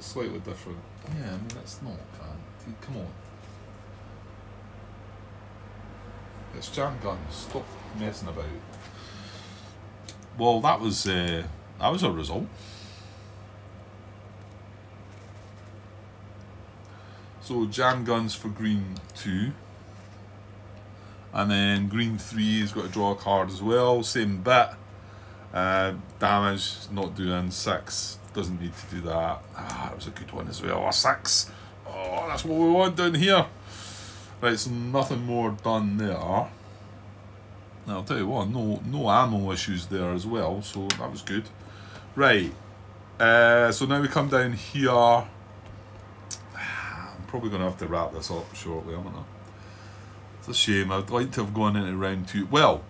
Slightly different. Yeah, I mean that's not bad. Come on. It's jam guns. Stop messing about. Well, that was a result. So jam guns for green 2. And then green 3 has got to draw a card as well. Same bit. Damage, not doing 6. Doesn't need to do that. That was a good one as well. A 6. Oh, that's what we want down here. Right, so nothing more done there. Now I'll tell you what, no ammo issues there as well, so that was good. Right, so now we come down here. I'm probably going to have to wrap this up shortly, haven't I? It's a shame. I'd like to have gone into round 2. Well,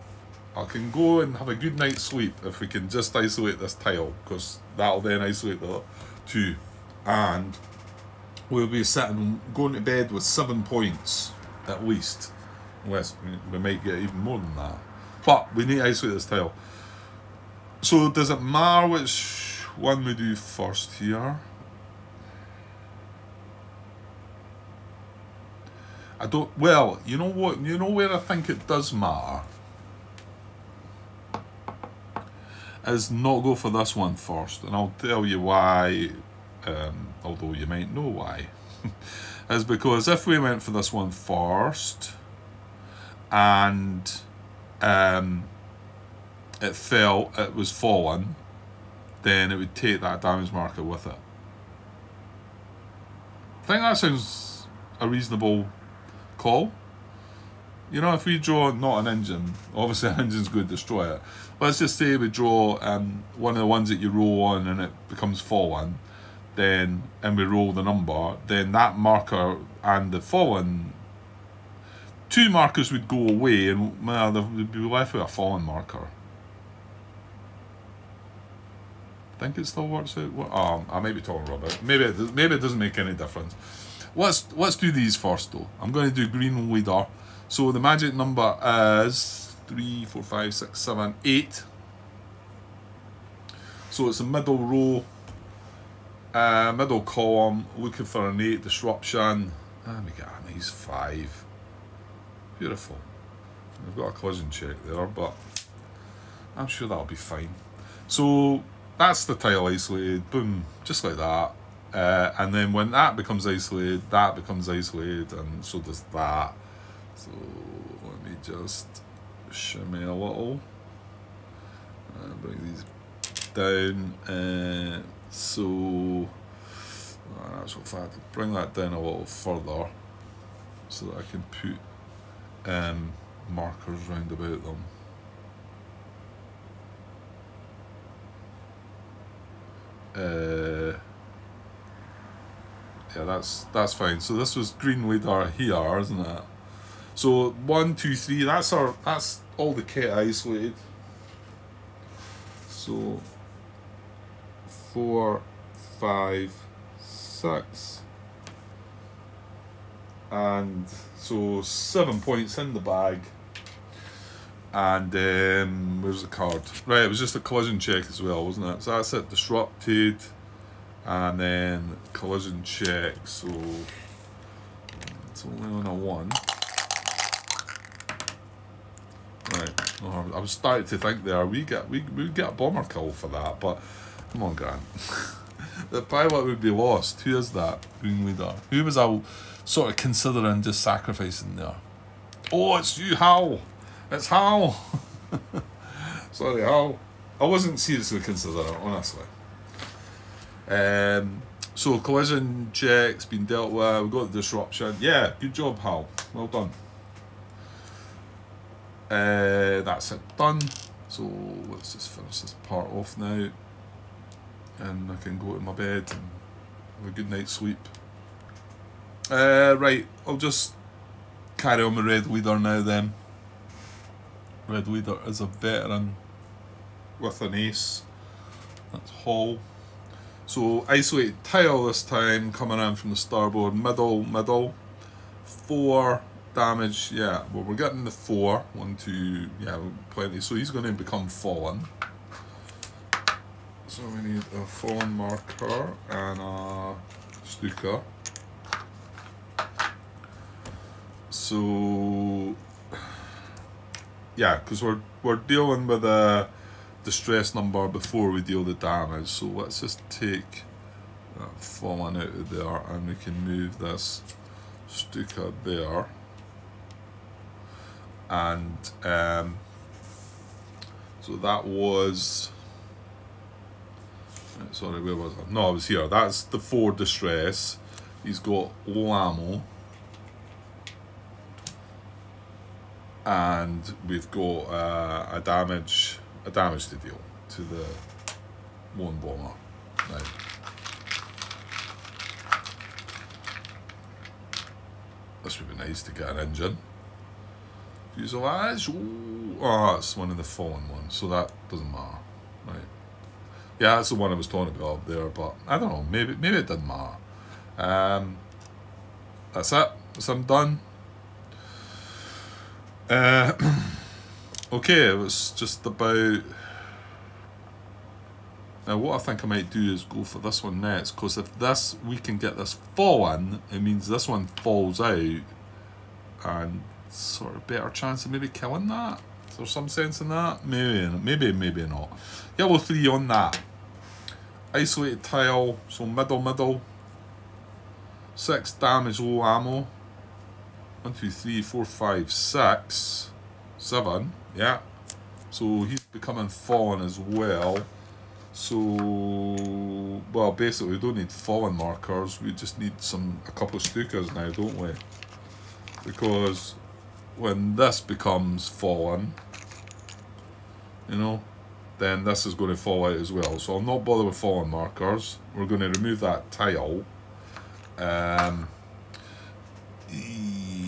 I can go and have a good night's sleep if we can just isolate this tile, because that'll then isolate the 2, and we'll be going to bed with 7 points at least, unless we might get even more than that. But we need to isolate this tile. So does it matter which one we do first here? I don't. Well, you know what? You know where I think it does matter. Is not go for this one first, and I'll tell you why, although you might know why. Is because if we went for this one first and it was fallen, then it would take that damage marker with it. I think that sounds a reasonable call. You know, if we draw not an engine, obviously an engine's going to destroy it. Let's just say we draw one of the ones that you roll on and it becomes fallen, then, and we roll the number, then that marker and the fallen, 2 markers would go away, and well, we'd be left with a fallen marker. I think it still works out. Oh, I may be talking rubbish. Maybe it doesn't make any difference. Let's do these first though. I'm going to do green leader. So the magic number is 3, 4, 5, 6, 7, 8. So it's a middle row Middle column, looking for an 8 disruption. And we get a nice 5. Beautiful. We've got a collision check there, but I'm sure that'll be fine. So that's the tile isolated, boom, just like that. And then when that becomes isolated, and so does that. So let me just shimmy a little. Bring these down. So actually, if I had to bring that down a little further, so that I can put markers round about them. Yeah, that's fine. So this was green lidar here, isn't it? So 1, 2, 3. That's all the kit isolated. So 4, 5, 6, and so 7 points in the bag. And where's the card? Right, it was just a collision check as well, wasn't it? So that's it, disrupted, and then collision check. So it's only on a 1. Right, I was starting to think there we get a bomber kill for that, but come on, Grant. The pilot would be lost. Who is that? Green leader. Who was I sort of considering just sacrificing there? Oh, it's you, Hal. It's Hal. Sorry, Hal. I wasn't seriously considering it, honestly. So collision check's been dealt with. We've got the disruption. Yeah, good job, Hal. Well done. That's it done. So let's just finish this part off now, and I can go to my bed and have a good night's sleep. Right, I'll just carry on with red leader now then. Red leader is a veteran with an ace. That's Hall. So isolated tile this time, coming in from the starboard, middle. 4 damage, yeah, well we're getting the 4. 1, 2, yeah, plenty. So he's going to become fallen. So we need a fallen marker and a Stuka. So yeah, because we're dealing with a distress number before we deal the damage. So let's just take that fallen out of there, and we can move this Stuka there. And so that was, sorry, where was I? No, I was here. That's the 4 distress. He's got low ammo, and we've got a damage to deal to the 1 bomber. Now, this would be nice to get an engine. Fuselage. Oh, that's one of the fallen ones, so that doesn't matter, right? Yeah, that's the one I was talking about up there, but I don't know. Maybe it doesn't matter. That's it. I'm done. Okay, it was just about. Now, what I think I might do is go for this one next, because if we can get this fallen, it means this one falls out, and sort of better chance of maybe killing that. Is there some sense in that? Maybe not. Yellow 3 on that. Isolated tile, so middle. 6 damage, low ammo. 1, 2, 3, 4, 5, 6, 7. Yeah. So he's becoming fallen as well. So, well, basically we don't need fallen markers. We just need a couple of Stukas now, don't we? Because when this becomes fallen, you know, then this is going to fall out as well. So I'll not bother with fallen markers. We're going to remove that tile. The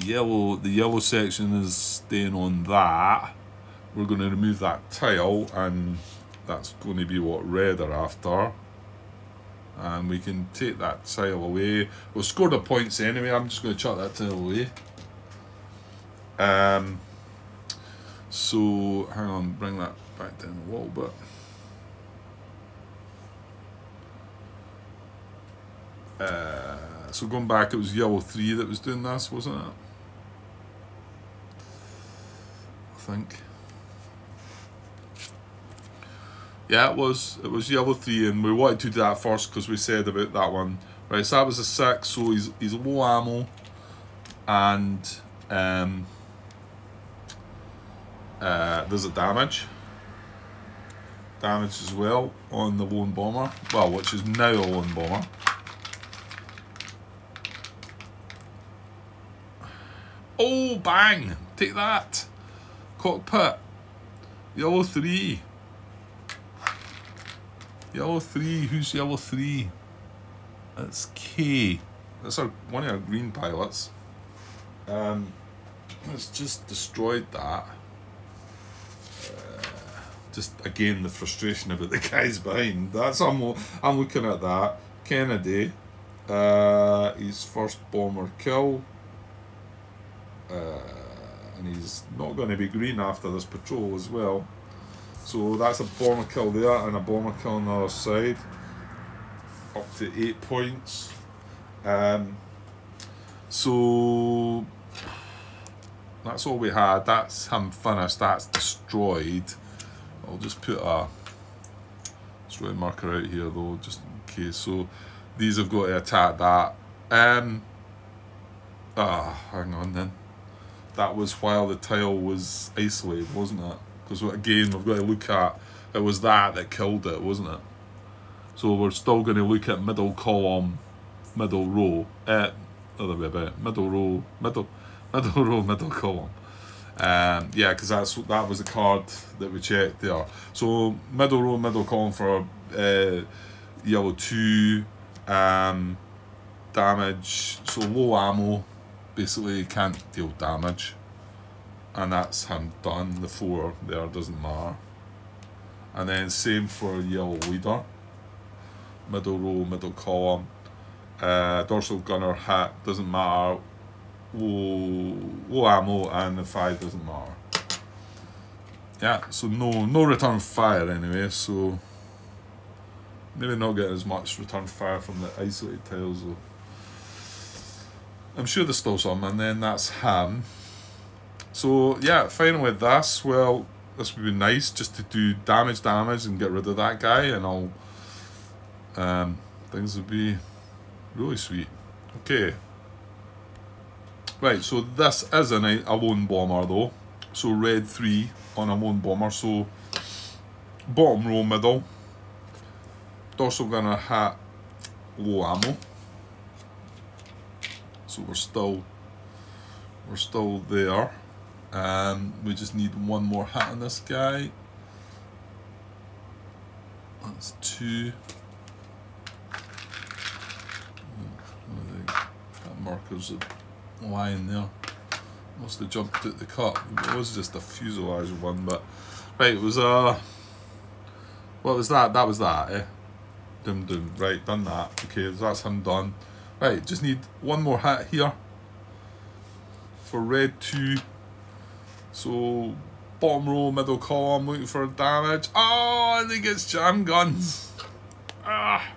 yellow section is staying on that. We're going to remove that tile, and that's going to be what red are after. And we can take that tile away. We've scored the points anyway. I'm just going to chuck that tile away. So hang on, bring that back down a little bit. So going back, it was yellow 3 that was doing this, wasn't it? I think. Yeah, it was yellow 3, and we wanted to do that first because we said about that one. Right, so that was a 6, so he's low ammo, and there's a damage as well on the lone bomber, well, which is now a lone bomber. Oh, bang! Take that! Cockpit. Yellow 3. Yellow 3. Who's yellow 3? That's K. That's one of our green pilots. It's just destroyed that. Just again the frustration about the guys behind. That's I'm looking at that. Kennedy. His first bomber kill. And he's not going to be green after this patrol as well. So that's a bomber kill there and a bomber kill on the other side. Up to 8 points. So that's all we had. That's him finished. That's destroyed. I'll just put a destroyed marker out here though, just in case. So these have got to attack that. Hang on then. That was while the tile was isolated, wasn't it? Because again, we've got to look at, it was that killed it, wasn't it? So we're still going to look at middle column, middle row, other way about, middle row, middle row, middle column. Yeah, because that was the card that we checked there. So middle row, middle column for yellow 2, damage. So low ammo, basically can't deal damage, and that's him done. The 4 there doesn't matter. And then same for yellow leader, middle row, middle column, dorsal gunner hit, doesn't matter. Low ammo, and the 5 doesn't matter. Yeah, so no return fire anyway, so maybe not getting as much return fire from the isolated tiles though. I'm sure there's still some, and then that's him. So yeah, finally this, well, this would be nice just to do damage and get rid of that guy, and I'll things would be really sweet. Okay. Right, so this is a lone bomber though. So red 3 on a lone bomber, so bottom row middle. Dorsal gunner hat, low ammo. So we're still there. We just need one more hit on this guy. That's 2. That marker's lying there. Must have jumped at the cut. It was just a fuselage one, but right, it was what was that? That was that, eh? Doom. Right, done that. Okay, that's him done. Right, just need one more hit here for red 2. So bottom row, middle column, looking for damage. Oh, and he gets jam guns. Ah,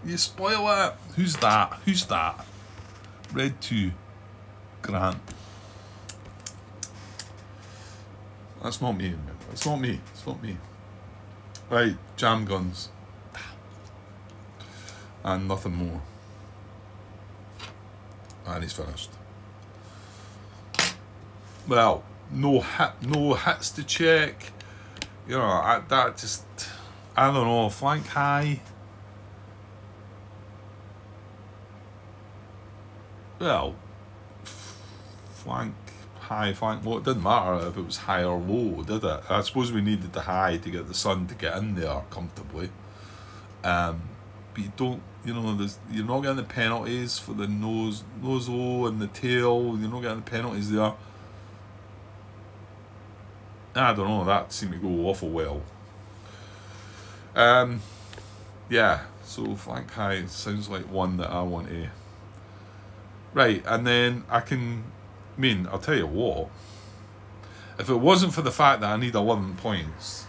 you spoil it. Who's that? Who's that? Red 2. Grant. That's not me. It's not me. It's not me. Right, jam guns. And nothing more. And he's finished. Well, no hits to check. You know, that just, I don't know, flank high. Well, flank high, flank low. It didn't matter if it was high or low, did it? I suppose we needed the high to get the sun to get in there comfortably. But you don't, you know, you're not getting the penalties for the nose low and the tail. You're not getting the penalties there. I don't know, that seemed to go awful well. Yeah, so flank high sounds like one that I want to. Right, and then I'll tell you what, if it wasn't for the fact that I need 11 points,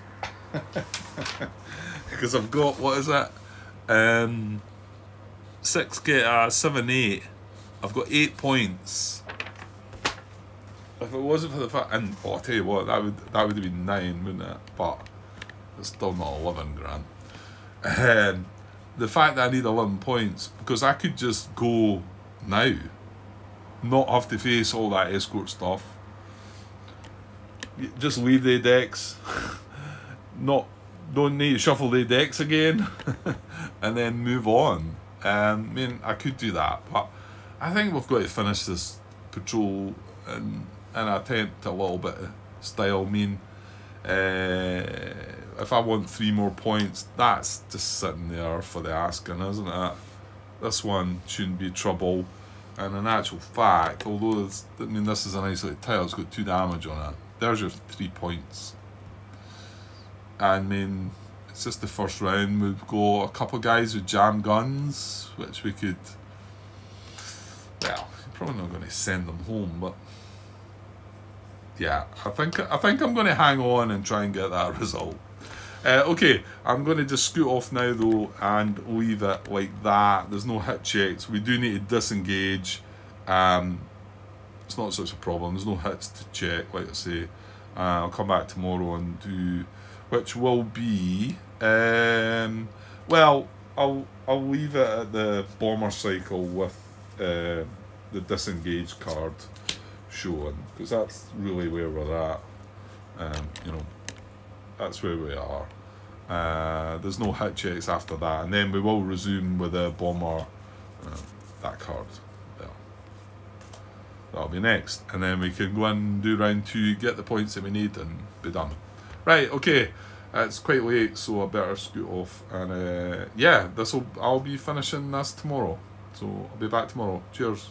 because I've got, what is it? 6 get 7, 8. I've got 8 points. If it wasn't for the fact, and I'll tell you what, that would have been 9, wouldn't it? But it's still not 11 grand. The fact that I need 11 points, because I could just go now, not have to face all that escort stuff. Just leave the decks. Don't need to shuffle the decks again, and then move on. I mean, I could do that, but I think we've got to finish this patrol and attempt a little bit of style. I mean, if I want 3 more points, that's just sitting there for the asking, isn't it? This one shouldn't be trouble. And in actual fact, although I mean, this is an isolated tile, it's got 2 damage on it. There's your 3 points. I mean, it's just the first round. We've got a couple of guys with jam guns, which we could. Well, you're probably not going to send them home, but yeah, I think I'm going to hang on and try and get that result. Okay, I'm going to just scoot off now though and leave it like that. There's no hit checks. We do need to disengage. It's not such a problem. There's no hits to check, like I say. I'll come back tomorrow and do, which will be, well, I'll leave it at the bomber cycle with the disengage card showing, because that's really where we're at. You know, that's where we are. There's no hit checks after that, and then we will resume with the bomber, that card. Yeah. That'll be next, and then we can go and do round 2, get the points that we need, and be done. Right, okay, it's quite late, so I better scoot off, and yeah, I'll be finishing this tomorrow, so I'll be back tomorrow. Cheers.